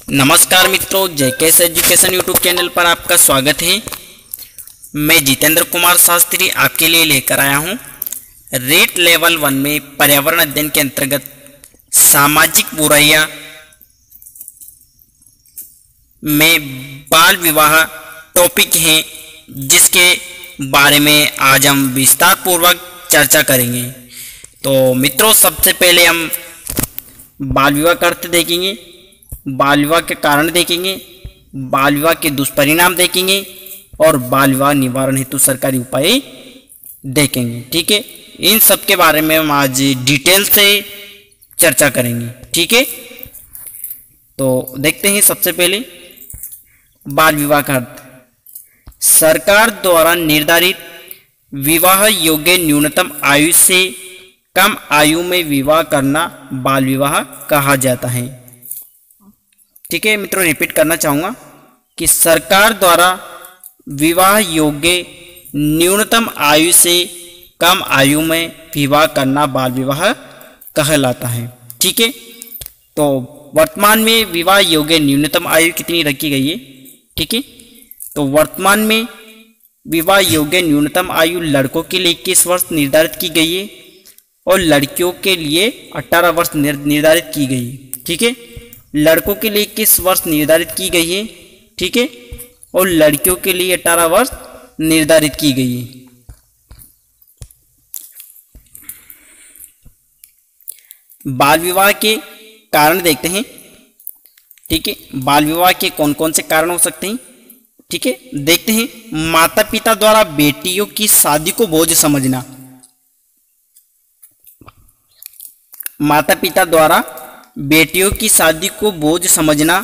नमस्कार मित्रों, JKS education YouTube channel पर आपका स्वागत है। मैं जितेंद्र कुमार शास्त्री आपके लिए लेकर आया हूं रेट लेवल 1 में पर्यावरण अध्ययन के अंतर्गत सामाजिक बुराइयां में बाल विवाह टॉपिक है, जिसके बारे में आज हम विस्तार पूर्वक चर्चा करेंगे। तो मित्रों, सबसे पहले हम बाल विवाह का अर्थ देखेंगे, बाल विवाह के कारण देखेंगे, बाल विवाह के दुष्परिणाम देखेंगे और बाल विवाह निवारण हेतु सरकारी उपाय देखेंगे। ठीक है, इन सब के बारे में हम आज डिटेल से चर्चा करेंगे। ठीक है, तो देखते हैं सबसे पहले बाल विवाह का अर्थ। सरकार द्वारा निर्धारित विवाह योग्य न्यूनतम आयु से कम आयु में विवाह करना बाल विवाह कहा जाता है। ठीक है मित्रों, रिपीट करना चाहूँगा कि सरकार द्वारा विवाह योग्य न्यूनतम आयु से कम आयु में विवाह करना बाल विवाह कहलाता है। ठीक है, तो वर्तमान में विवाह योग्य न्यूनतम आयु कितनी रखी गई है? ठीक है, तो वर्तमान में विवाह योग्य न्यूनतम आयु लड़कों के लिए 21 वर्ष निर्धारित की गई है और लड़कियों के लिए 18 वर्ष निर्धारित की गई है। ठीक है, लड़कों के लिए 21 वर्ष निर्धारित की गई है। ठीक है, और लड़कियों के लिए 18 वर्ष निर्धारित की गई है। बाल विवाह के कारण देखते हैं। ठीक है, बाल विवाह के कौन कौन से कारण हो सकते हैं? ठीक है, देखते हैं। माता पिता द्वारा बेटियों की शादी को बोझ समझना, माता पिता द्वारा बेटियों की शादी को बोझ समझना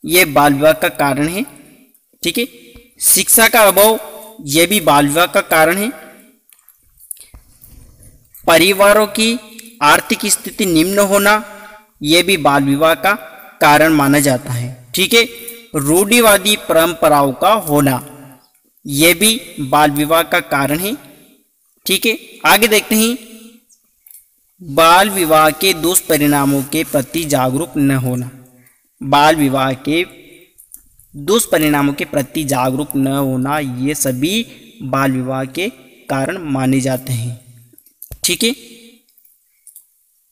यह बाल विवाह का कारण है। ठीक है, शिक्षा का अभाव यह भी बाल विवाह का कारण है। परिवारों की आर्थिक स्थिति निम्न होना यह भी बाल विवाह का कारण माना जाता है। ठीक है, रूढ़िवादी परंपराओं का होना यह भी बाल विवाह का कारण है। ठीक है, आगे देखते हैं। बाल विवाह के दुष्परिणामों के प्रति जागरूक न होना, बाल विवाह के दुष्परिणामों के प्रति जागरूक न होना ये सभी बाल विवाह के कारण माने जाते हैं। ठीक है,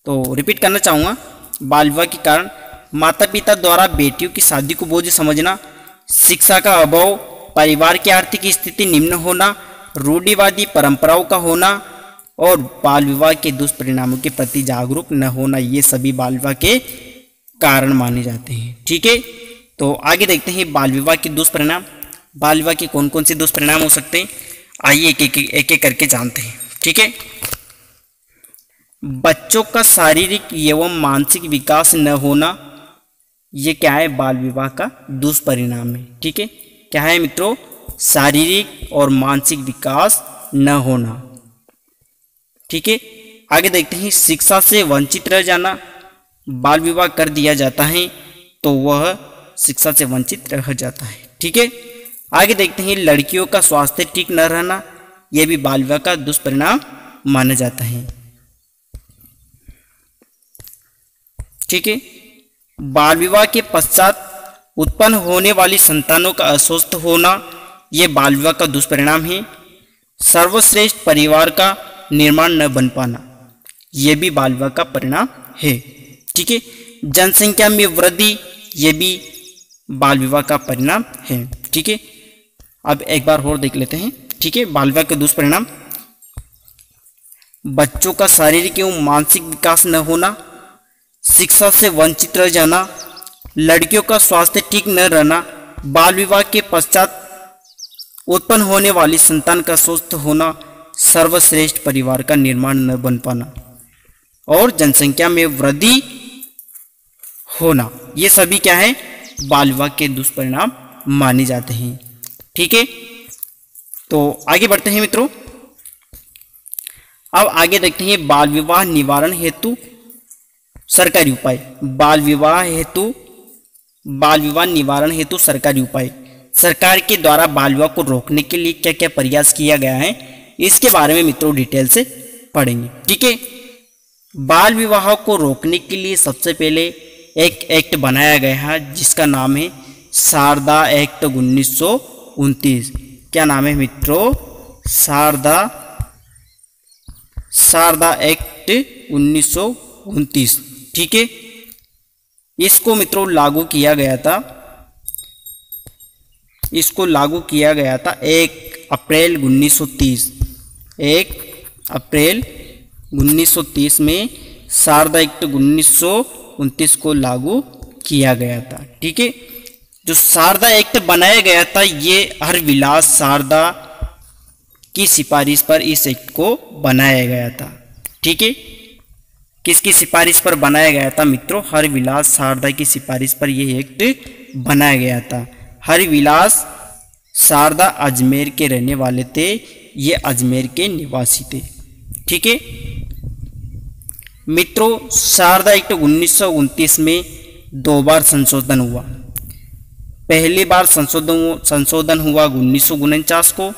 तो रिपीट करना चाहूँगा। बाल विवाह के कारण माता पिता द्वारा बेटियों की शादी को बोझ समझना, शिक्षा का अभाव, परिवार की आर्थिक स्थिति निम्न होना, रूढ़िवादी परंपराओं का होना और बाल विवाह के दुष्परिणामों के प्रति जागरूक न होना ये सभी बाल विवाह के कारण माने जाते हैं। ठीक है, तो आगे देखते हैं बाल विवाह के दुष्परिणाम। बाल विवाह के कौन कौन से दुष्परिणाम हो सकते हैं, आइए एक एक करके जानते हैं। ठीक है, बच्चों का शारीरिक एवं मानसिक विकास न होना, ये क्या है? बाल विवाह का दुष्परिणाम है। ठीक है, क्या है मित्रों? शारीरिक और मानसिक विकास न होना। ठीक है, आगे देखते हैं। शिक्षा से वंचित रह जाना, बाल विवाह कर दिया जाता है तो वह शिक्षा से वंचित रह जाता है। ठीक है, आगे देखते हैं। लड़कियों का स्वास्थ्य ठीक न रहना, यह भी बाल विवाह का दुष्परिणाम माना जाता है। ठीक है, बाल विवाह के पश्चात उत्पन्न होने वाली संतानों का अस्वस्थ होना, यह बाल विवाह का दुष्परिणाम है। सर्वश्रेष्ठ परिवार का निर्माण न बन पाना, यह भी बाल विवाह का परिणाम है। ठीक है, जनसंख्या में वृद्धि, यह भी बाल विवाह का परिणाम है। ठीक है, अब एक बार और देख लेते हैं। ठीक है, बाल विवाह के दुष्परिणाम। बच्चों का शारीरिक एवं मानसिक विकास न होना, शिक्षा से वंचित रह जाना, लड़कियों का स्वास्थ्य ठीक न रहना, बाल विवाह के पश्चात उत्पन्न होने वाली संतान का स्वस्थ होना, सर्वश्रेष्ठ परिवार का निर्माण न बन पाना और जनसंख्या में वृद्धि होना, ये सभी क्या है? बाल विवाह के दुष्परिणाम माने जाते हैं। ठीक है, तो आगे बढ़ते हैं मित्रों। अब आगे देखते हैं बाल विवाह निवारण हेतु सरकारी उपाय। बाल विवाह निवारण हेतु सरकारी उपाय। सरकार के द्वारा बाल विवाह को रोकने के लिए क्या क्या प्रयास किया गया है, इसके बारे में मित्रों डिटेल से पढ़ेंगे। ठीक है, बाल विवाह को रोकने के लिए सबसे पहले एक एक्ट बनाया गया है जिसका नाम है शारदा एक्ट 1929। क्या नाम है मित्रों? शारदा एक्ट 1929। ठीक है, इसको मित्रों लागू किया गया था, 1 अप्रैल 1930। 1 अप्रैल 1930 में शारदा एक्ट 1929 को लागू किया गया था। ठीक है, जो शारदा एक्ट बनाया गया था ये हरविलास शारदा की सिफारिश पर इस एक्ट को बनाया गया था। ठीक है, किसकी सिफारिश पर बनाया गया था मित्रों? हरविलास शारदा की सिफारिश पर यह एक्ट बनाया गया था। हरविलास शारदा अजमेर के रहने वाले थे, ये अजमेर के निवासी थे। ठीक है मित्रों, शारदा एक्ट 1929 में 2 बार संशोधन हुआ। पहली बार संशोधन हुआ 1949 को,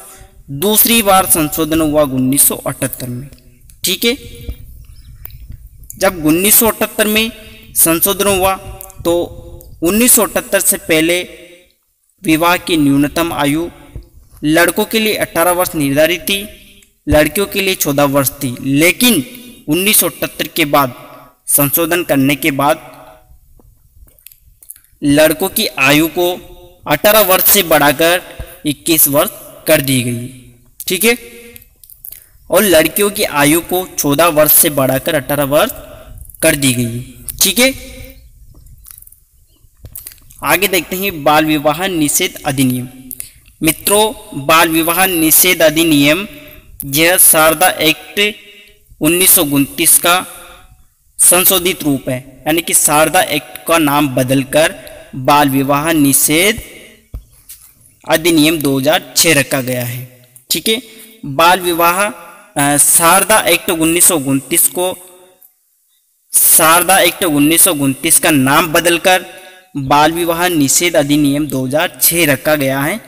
दूसरी बार संशोधन हुआ 1978 में। ठीक है, जब 1978 में संशोधन हुआ तो 1978 से पहले विवाह की न्यूनतम आयु लड़कों के लिए 18 वर्ष निर्धारित थी, लड़कियों के लिए 14 वर्ष थी। लेकिन 1978 के बाद संशोधन करने के बाद लड़कों की आयु को 18 वर्ष से बढ़ाकर 21 वर्ष कर दी गई। ठीक है, और लड़कियों की आयु को 14 वर्ष से बढ़ाकर 18 वर्ष कर दी गई। ठीक है, आगे देखते हैं बाल विवाह निषेध अधिनियम। मित्रों, बाल विवाह निषेध अधिनियम यह शारदा एक्ट 1929 का संशोधित रूप है, यानी कि शारदा एक्ट का नाम बदलकर बाल विवाह निषेध अधिनियम 2006 रखा गया है। ठीक है, बाल विवाह शारदा एक्ट 1929 को शारदा एक्ट 1929 का नाम बदलकर बाल विवाह निषेध अधिनियम 2006 रखा गया है।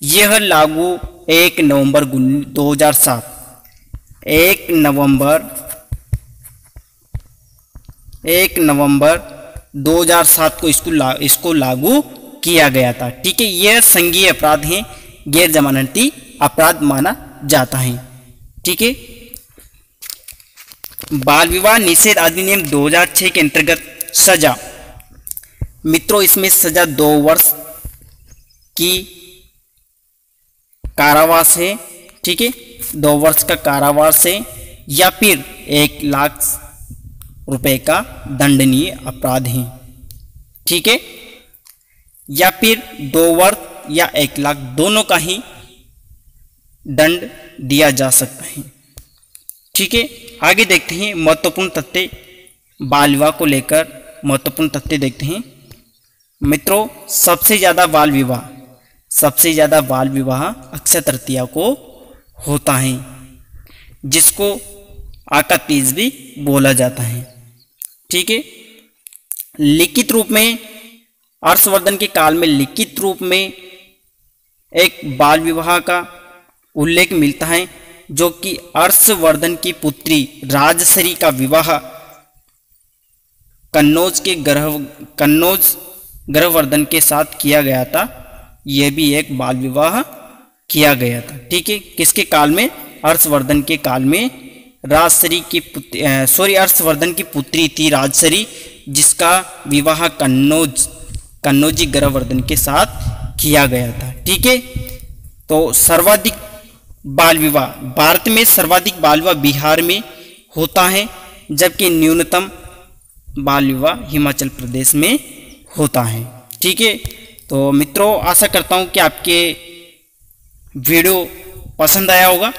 यह लागू 1 नवंबर 2007 1 नवंबर 2007 को इसको लागू किया गया था। ठीक है, यह संज्ञेय अपराध है, गैर जमानती अपराध माना जाता है। ठीक है, बाल विवाह निषेध अधिनियम 2006 के अंतर्गत सजा। मित्रों, इसमें सजा 2 वर्ष की कारावास है। ठीक है, 2 वर्ष का कारावास है या फिर 1 लाख रुपए का दंडनीय अपराध है। ठीक है, या फिर 2 वर्ष या 1 लाख दोनों का ही दंड दिया जा सकता है। ठीक है, आगे देखते हैं महत्वपूर्ण तथ्य बाल विवाह को लेकर। महत्वपूर्ण तथ्य देखते हैं मित्रों, सबसे ज़्यादा बाल विवाह अक्षय तृतीया को होता है, जिसको आका तीज भी बोला जाता है। ठीक है, लिखित रूप में हर्षवर्धन के काल में लिखित रूप में एक बाल विवाह का उल्लेख मिलता है, जो कि हर्षवर्धन की पुत्री राजश्री का विवाह कन्नौज गर्भवर्धन के साथ किया गया था। यह भी एक बाल विवाह किया गया था। ठीक है, किसके काल में? हर्षवर्धन के काल में। हर्षवर्धन की पुत्री थी राजश्री, जिसका विवाह कन्नौजी गर्भवर्धन के साथ किया गया था। ठीक है, तो सर्वाधिक बाल विवाह भारत में, सर्वाधिक बाल विवाह बिहार में होता है, जबकि न्यूनतम बाल विवाह हिमाचल प्रदेश में होता है। ठीक है, तो मित्रों आशा करता हूँ कि आपके वीडियो पसंद आया होगा।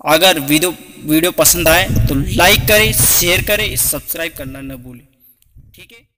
अगर वीडियो पसंद आए तो लाइक करें, शेयर करें, सब्सक्राइब करना न भूलें। ठीक है।